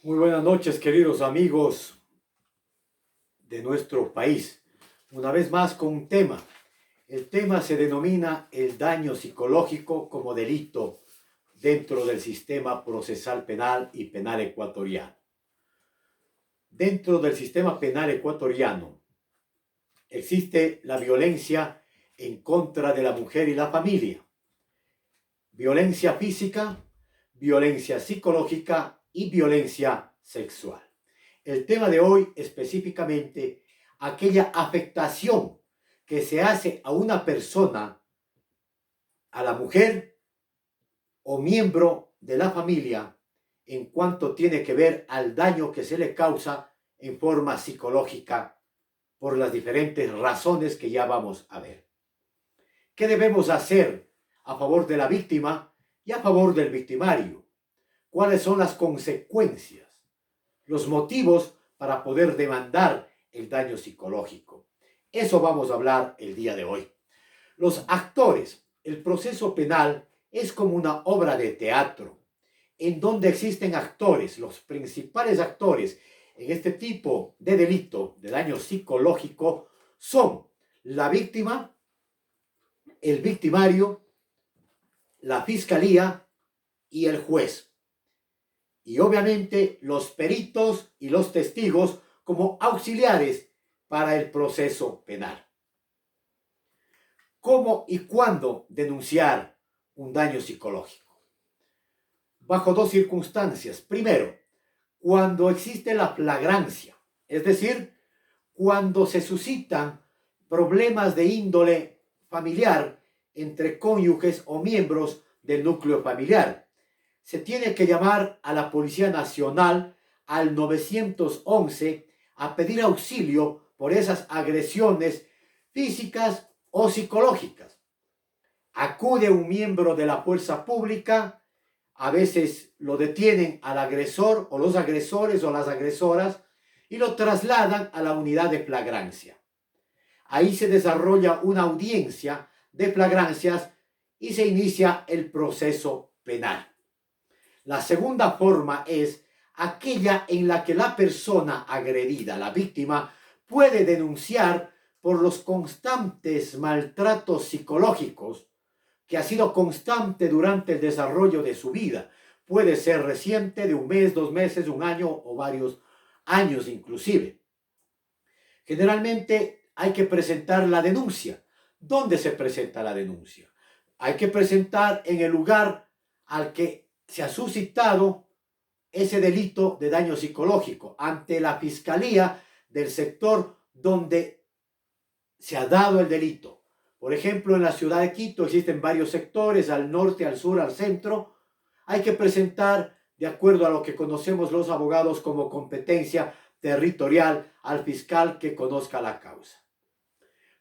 Muy buenas noches, queridos amigos de nuestro país. Una vez más con un tema. El tema se denomina el daño psicológico como delito dentro del sistema procesal penal y penal ecuatoriano. Dentro del sistema penal ecuatoriano existe la violencia en contra de la mujer y la familia. Violencia física, violencia psicológica y violencia sexual. El tema de hoy específicamente aquella afectación que se hace a una persona, a la mujer o miembro de la familia en cuanto tiene que ver al daño que se le causa en forma psicológica por las diferentes razones que ya vamos a ver. ¿Qué debemos hacer a favor de la víctima y a favor del victimario? ¿Cuáles son las consecuencias? Los motivos para poder demandar el daño psicológico. Eso vamos a hablar el día de hoy. Los actores, el proceso penal es como una obra de teatro en donde existen actores, los principales actores en este tipo de delito de daño psicológico son la víctima, el victimario, la fiscalía y el juez. Y obviamente los peritos y los testigos como auxiliares para el proceso penal. ¿Cómo y cuándo denunciar un daño psicológico? Bajo dos circunstancias. Primero, cuando existe la flagrancia, es decir, cuando se suscitan problemas de índole familiar entre cónyuges o miembros del núcleo familiar. Se tiene que llamar a la Policía Nacional al 911 a pedir auxilio por esas agresiones físicas o psicológicas. Acude un miembro de la fuerza pública, a veces lo detienen al agresor o los agresores o las agresoras y lo trasladan a la unidad de flagrancia. Ahí se desarrolla una audiencia de flagrancias y se inicia el proceso penal. La segunda forma es aquella en la que la persona agredida, la víctima, puede denunciar por los constantes maltratos psicológicos que ha sido constante durante el desarrollo de su vida. Puede ser reciente, de un mes, 2 meses, un año o varios años inclusive. Generalmente hay que presentar la denuncia. ¿Dónde se presenta la denuncia? Hay que presentar en el lugar al que se ha suscitado ese delito de daño psicológico, ante la fiscalía del sector donde se ha dado el delito. Por ejemplo, en la ciudad de Quito existen varios sectores, al norte, al sur, al centro. Hay que presentar, de acuerdo a lo que conocemos los abogados como competencia territorial, al fiscal que conozca la causa.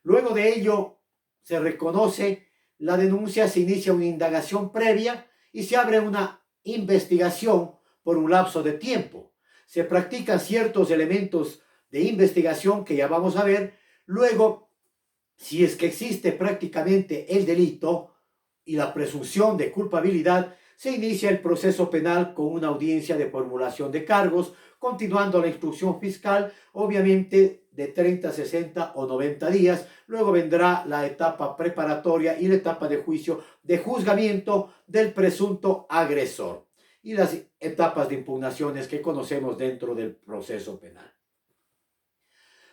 Luego de ello, se reconoce la denuncia, se inicia una indagación previa y se abre una investigación por un lapso de tiempo. Se practican ciertos elementos de investigación que ya vamos a ver. Luego, si es que existe prácticamente el delito y la presunción de culpabilidad, se inicia el proceso penal con una audiencia de formulación de cargos, continuando la instrucción fiscal, obviamente de 30, 60 o 90 días. Luego vendrá la etapa preparatoria y la etapa de juicio, de juzgamiento del presunto agresor y las etapas de impugnaciones que conocemos dentro del proceso penal.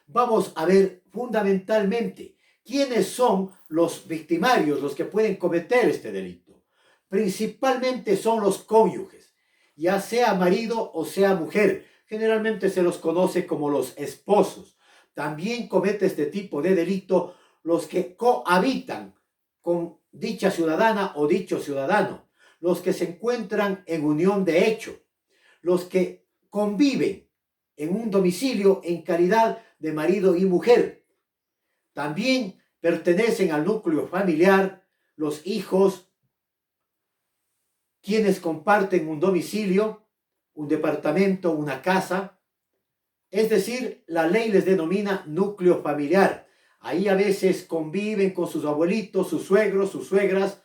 Vamos a ver fundamentalmente quiénes son los victimarios, los que pueden cometer este delito. Principalmente son los cónyuges, ya sea marido o sea mujer. Generalmente se los conoce como los esposos. También comete este tipo de delito los que cohabitan con dicha ciudadana o dicho ciudadano, los que se encuentran en unión de hecho, los que conviven en un domicilio en calidad de marido y mujer. También pertenecen al núcleo familiar los hijos, quienes comparten un domicilio, un departamento, una casa. Es decir, la ley les denomina núcleo familiar. Ahí a veces conviven con sus abuelitos, sus suegros, sus suegras,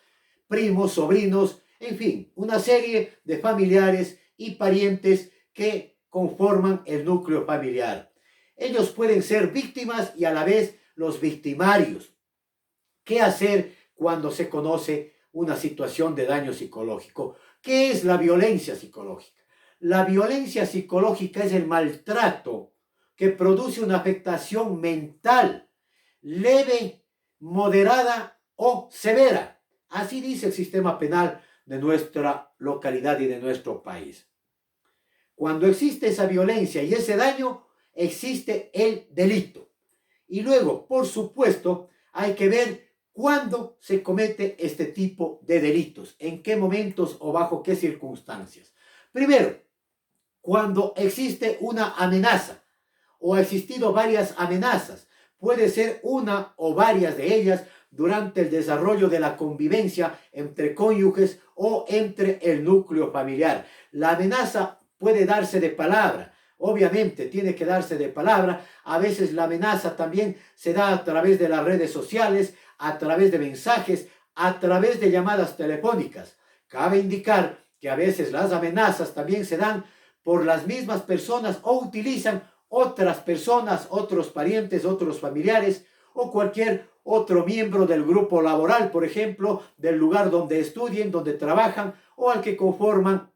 primos, sobrinos, en fin, una serie de familiares y parientes que conforman el núcleo familiar. Ellos pueden ser víctimas y a la vez los victimarios. ¿Qué hacer cuando se conoce una situación de daño psicológico? ¿Qué es la violencia psicológica? La violencia psicológica es el maltrato que produce una afectación mental leve, moderada o severa. Así dice el sistema penal de nuestra localidad y de nuestro país. Cuando existe esa violencia y ese daño, existe el delito. Y luego, por supuesto, hay que ver cuándo se comete este tipo de delitos, en qué momentos o bajo qué circunstancias. Primero, cuando existe una amenaza o ha existido varias amenazas, puede ser una o varias de ellas durante el desarrollo de la convivencia entre cónyuges o entre el núcleo familiar. La amenaza puede darse de palabra, obviamente tiene que darse de palabra. A veces la amenaza también se da a través de las redes sociales, a través de mensajes, a través de llamadas telefónicas. Cabe indicar que a veces las amenazas también se dan por las mismas personas o utilizan otras personas, otros parientes, otros familiares o cualquier otro miembro del grupo laboral, por ejemplo, del lugar donde estudien, donde trabajan o al que conforman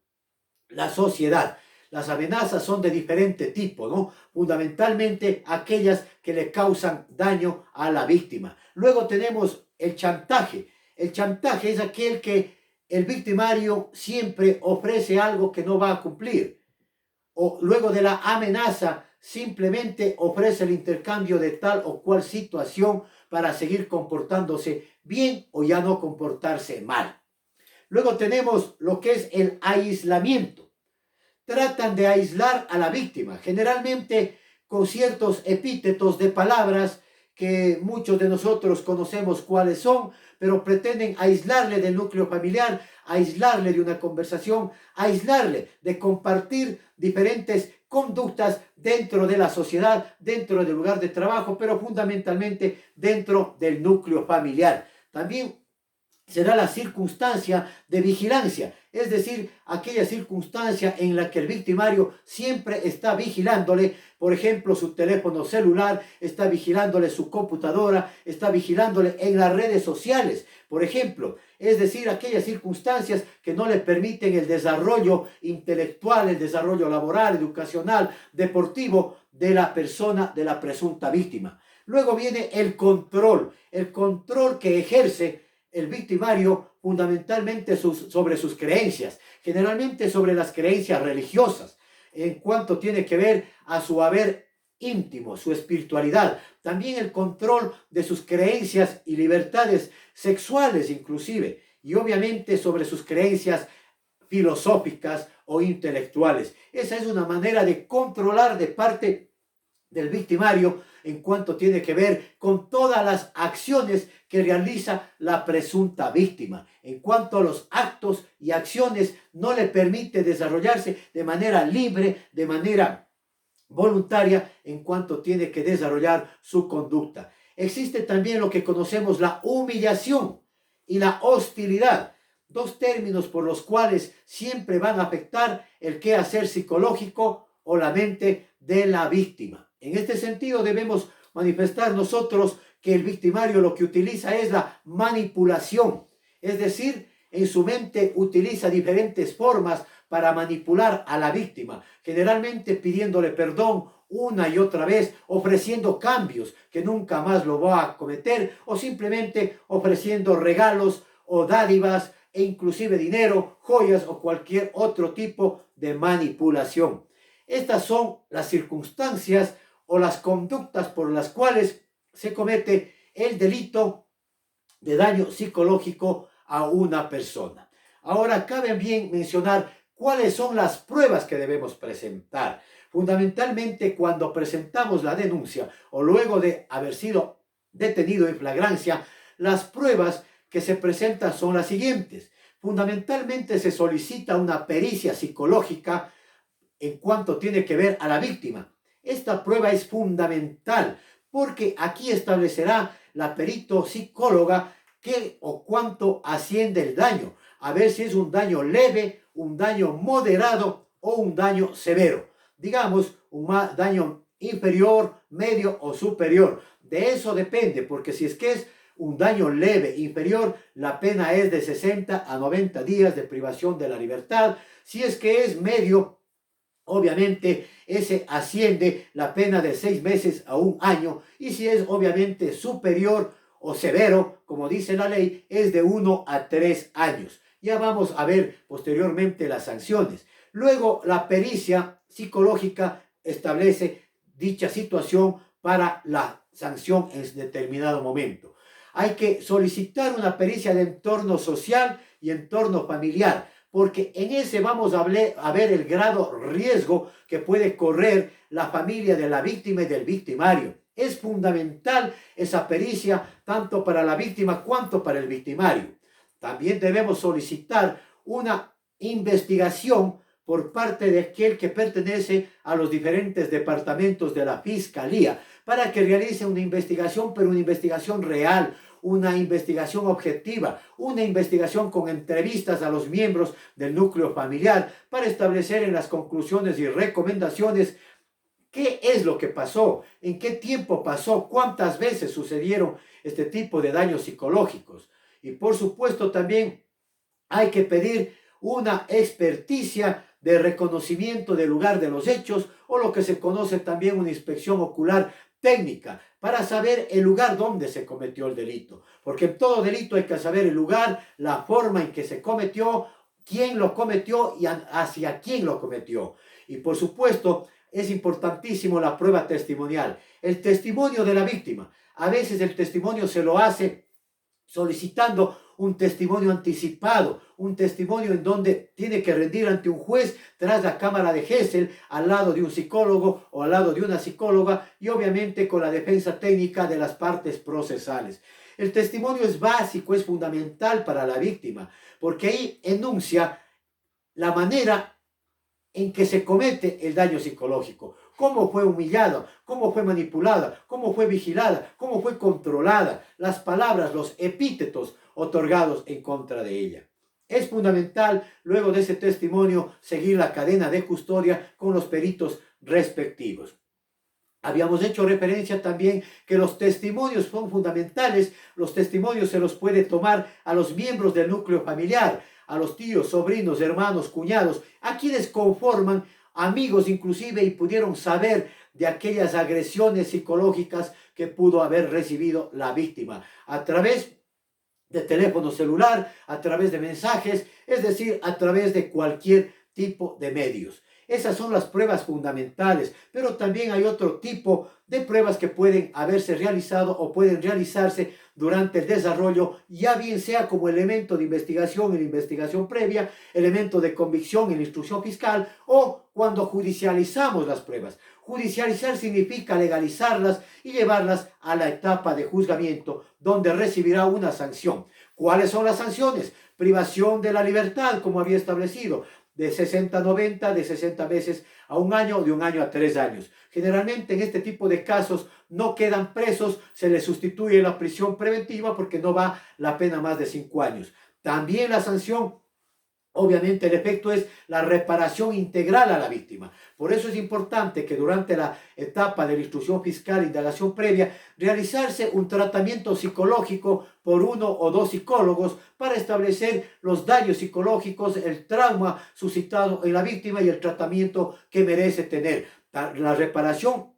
la sociedad. Las amenazas son de diferente tipo, ¿no? Fundamentalmente aquellas que le causan daño a la víctima. Luego tenemos el chantaje. El chantaje es aquel que el victimario siempre ofrece algo que no va a cumplir. O luego de la amenaza simplemente ofrece el intercambio de tal o cual situación para seguir comportándose bien o ya no comportarse mal. Luego tenemos lo que es el aislamiento. Tratan de aislar a la víctima, generalmente con ciertos epítetos de palabras que muchos de nosotros conocemos cuáles son, pero pretenden aislarle del núcleo familiar, aislarle de una conversación, aislarle de compartir diferentes conductas dentro de la sociedad, dentro del lugar de trabajo, pero fundamentalmente dentro del núcleo familiar. También se da la circunstancia de vigilancia, es decir, aquella circunstancia en la que el victimario siempre está vigilándole, por ejemplo, su teléfono celular, está vigilándole su computadora, está vigilándole en las redes sociales, por ejemplo, es decir, aquellas circunstancias que no le permiten el desarrollo intelectual, el desarrollo laboral, educacional, deportivo de la persona, de la presunta víctima. Luego viene el control que ejerce el victimario fundamentalmente sobre sus creencias, generalmente sobre las creencias religiosas, en cuanto tiene que ver a su haber íntimo, su espiritualidad, también el control de sus creencias y libertades sexuales inclusive, y obviamente sobre sus creencias filosóficas o intelectuales. Esa es una manera de controlar de parte del victimario en cuanto tiene que ver con todas las acciones que realiza la presunta víctima. En cuanto a los actos y acciones, no le permite desarrollarse de manera libre, de manera voluntaria, en cuanto tiene que desarrollar su conducta. Existe también lo que conocemos la humillación y la hostilidad, dos términos por los cuales siempre van a afectar el quehacer psicológico o la mente de la víctima. En este sentido debemos manifestar nosotros que el victimario lo que utiliza es la manipulación, es decir, en su mente utiliza diferentes formas para manipular a la víctima, generalmente pidiéndole perdón una y otra vez, ofreciendo cambios que nunca más lo va a cometer o simplemente ofreciendo regalos o dádivas e inclusive dinero, joyas o cualquier otro tipo de manipulación. Estas son las circunstancias o las conductas por las cuales se comete el delito de daño psicológico a una persona. Ahora, cabe bien mencionar cuáles son las pruebas que debemos presentar. Fundamentalmente, cuando presentamos la denuncia o luego de haber sido detenido en flagrancia, las pruebas que se presentan son las siguientes. Fundamentalmente se solicita una pericia psicológica en cuanto tiene que ver a la víctima. Esta prueba es fundamental porque aquí establecerá la perito psicóloga qué o cuánto asciende el daño, a ver si es un daño leve, un daño moderado o un daño severo. digamos, un daño inferior, medio o superior. De eso depende, porque si es que es un daño leve inferior, la pena es de 60 a 90 días de privación de la libertad. Si es que es medio, obviamente ese asciende la pena de 6 meses a 1 año, y si es obviamente superior o severo, como dice la ley, es de 1 a 3 años. Ya vamos a ver posteriormente las sanciones. Luego, la pericia psicológica establece dicha situación para la sanción en determinado momento. Hay que solicitar una pericia de entorno social y entorno familiar, porque en ese vamos a ver el grado riesgo que puede correr la familia de la víctima y del victimario. Es fundamental esa pericia tanto para la víctima cuanto para el victimario. También debemos solicitar una investigación por parte de aquel que pertenece a los diferentes departamentos de la Fiscalía para que realice una investigación, pero una investigación real, una investigación objetiva, una investigación con entrevistas a los miembros del núcleo familiar para establecer en las conclusiones y recomendaciones qué es lo que pasó, en qué tiempo pasó, cuántas veces sucedieron este tipo de daños psicológicos. Y por supuesto también hay que pedir una experticia de reconocimiento del lugar de los hechos, o lo que se conoce también una inspección ocular técnica, para saber el lugar donde se cometió el delito. Porque en todo delito hay que saber el lugar, la forma en que se cometió, quién lo cometió y hacia quién lo cometió. Y por supuesto, es importantísimo la prueba testimonial, el testimonio de la víctima. A veces el testimonio se lo hace solicitando un testimonio anticipado, un testimonio en donde tiene que rendir ante un juez tras la cámara de Gesell, al lado de un psicólogo o al lado de una psicóloga, y obviamente con la defensa técnica de las partes procesales. El testimonio es básico, es fundamental para la víctima, porque ahí enuncia la manera en que se comete el daño psicológico, cómo fue humillada, cómo fue manipulada, cómo fue vigilada, cómo fue controlada, las palabras, los epítetos otorgados en contra de ella. Es fundamental, luego de ese testimonio, seguir la cadena de custodia con los peritos respectivos. Habíamos hecho referencia también que los testimonios son fundamentales. Los testimonios se los puede tomar a los miembros del núcleo familiar, a los tíos, sobrinos, hermanos, cuñados, a quienes conforman amigos inclusive y pudieron saber de aquellas agresiones psicológicas que pudo haber recibido la víctima a través de teléfono celular, a través de mensajes, es decir, a través de cualquier tipo de medios. Esas son las pruebas fundamentales, pero también hay otro tipo de pruebas que pueden haberse realizado o pueden realizarse durante el desarrollo, ya bien sea como elemento de investigación en la investigación previa, elemento de convicción en la instrucción fiscal, o cuando judicializamos las pruebas. Judicializar significa legalizarlas y llevarlas a la etapa de juzgamiento, donde recibirá una sanción. ¿Cuáles son las sanciones? Privación de la libertad, como había establecido, de 60 a 90, de 60 meses a 1 año, de 1 año a 3 años. Generalmente en este tipo de casos no quedan presos, se les sustituye la prisión preventiva porque no va la pena más de 5 años. También la sanción, obviamente el efecto es la reparación integral a la víctima. Por eso es importante que durante la etapa de la instrucción fiscal e indagación previa, realizarse un tratamiento psicológico por 1 o 2 psicólogos para establecer los daños psicológicos, el trauma suscitado en la víctima y el tratamiento que merece tener. La reparación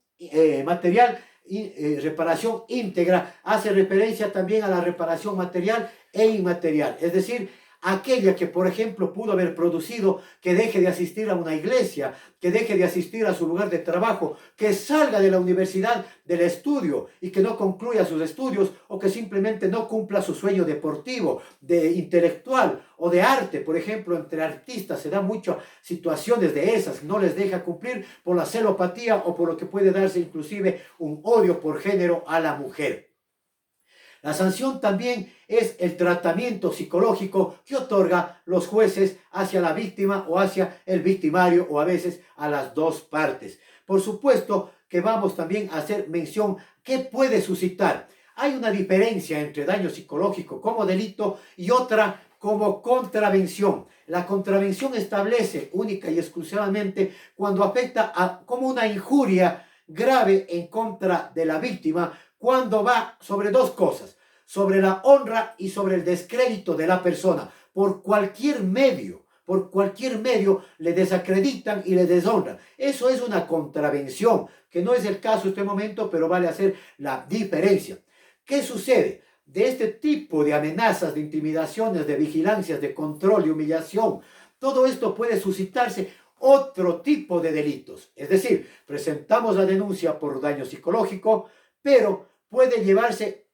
material y reparación íntegra hace referencia también a la reparación material e inmaterial, es decir, aquella que, por ejemplo, pudo haber producido que deje de asistir a una iglesia, que deje de asistir a su lugar de trabajo, que salga de la universidad del estudio y que no concluya sus estudios, o que simplemente no cumpla su sueño deportivo, de intelectual o de arte. Por ejemplo, entre artistas se dan muchas situaciones de esas, no les deja cumplir por la celopatía o por lo que puede darse inclusive un odio por género a la mujer. La sanción también es el tratamiento psicológico que otorga los jueces hacia la víctima o hacia el victimario, o a veces a las dos partes. Por supuesto que vamos también a hacer mención qué puede suscitar. Hay una diferencia entre daño psicológico como delito y otra como contravención. La contravención establece única y exclusivamente cuando afecta como una injuria grave en contra de la víctima, cuando va sobre dos cosas, sobre la honra y sobre el descrédito de la persona, por cualquier medio. Por cualquier medio le desacreditan y le deshonran. Eso es una contravención, que no es el caso en este momento, pero vale hacer la diferencia. ¿Qué sucede? De este tipo de amenazas, de intimidaciones, de vigilancias, de control y humillación, todo esto puede suscitarse otro tipo de delitos. Es decir, presentamos la denuncia por daño psicológico, pero puede llevarse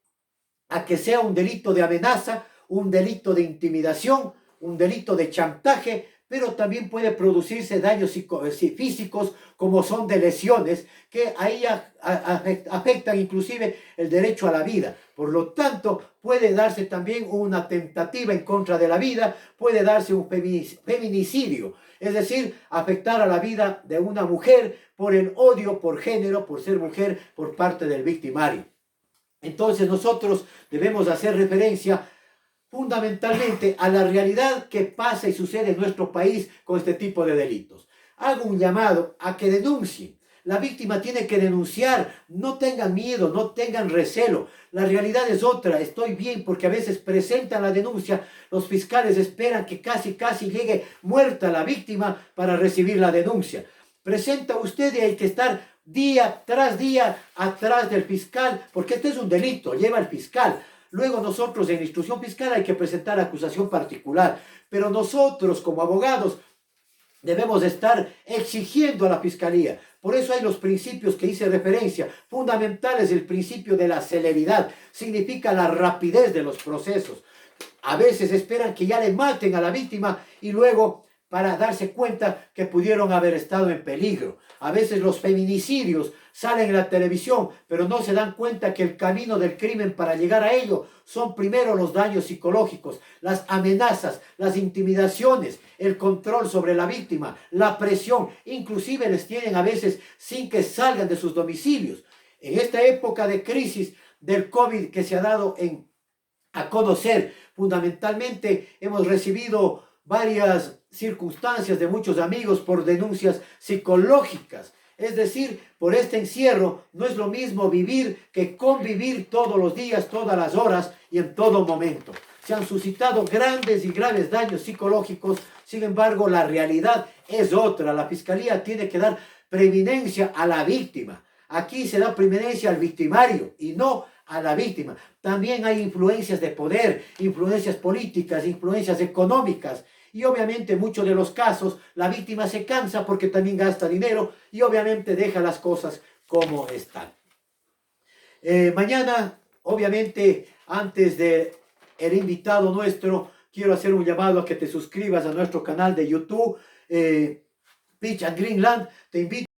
a que sea un delito de amenaza, un delito de intimidación, un delito de chantaje, pero también puede producirse daños físicos como son de lesiones que ahí afectan inclusive el derecho a la vida. Por lo tanto, puede darse también una tentativa en contra de la vida, puede darse un feminicidio, es decir, afectar a la vida de una mujer por el odio por género, por ser mujer, por parte del victimario. Entonces nosotros debemos hacer referencia fundamentalmente a la realidad que pasa y sucede en nuestro país con este tipo de delitos. Hago un llamado a que denuncien. La víctima tiene que denunciar, no tengan miedo, no tengan recelo. La realidad es otra, estoy bien porque a veces presentan la denuncia, los fiscales esperan que casi llegue muerta la víctima para recibir la denuncia. Presenta usted y hay que estar día tras día atrás del fiscal, porque este es un delito, lleva el fiscal. Luego nosotros en la instrucción fiscal hay que presentar acusación particular, pero nosotros como abogados debemos estar exigiendo a la fiscalía. Por eso hay los principios que hice referencia. Fundamentales el principio de la celeridad, significa la rapidez de los procesos. A veces esperan que ya le maten a la víctima y luego para darse cuenta que pudieron haber estado en peligro. A veces los feminicidios salen en la televisión, pero no se dan cuenta que el camino del crimen para llegar a ello son primero los daños psicológicos, las amenazas, las intimidaciones, el control sobre la víctima, la presión, inclusive les tienen a veces sin que salgan de sus domicilios. En esta época de crisis del COVID que se ha dado a conocer, fundamentalmente hemos recibido varias circunstancias de muchos amigos por denuncias psicológicas. Es decir, por este encierro no es lo mismo vivir que convivir todos los días, todas las horas y en todo momento. Se han suscitado grandes y graves daños psicológicos, sin embargo la realidad es otra. La Fiscalía tiene que dar preeminencia a la víctima. Aquí se da preeminencia al victimario y no a la víctima. También hay influencias de poder, influencias políticas, influencias económicas. Y obviamente en muchos de los casos la víctima se cansa porque también gasta dinero y obviamente deja las cosas como están. Mañana, obviamente, antes de el invitado nuestro, quiero hacer un llamado a que te suscribas a nuestro canal de YouTube, Pitch and Greenland. Te invito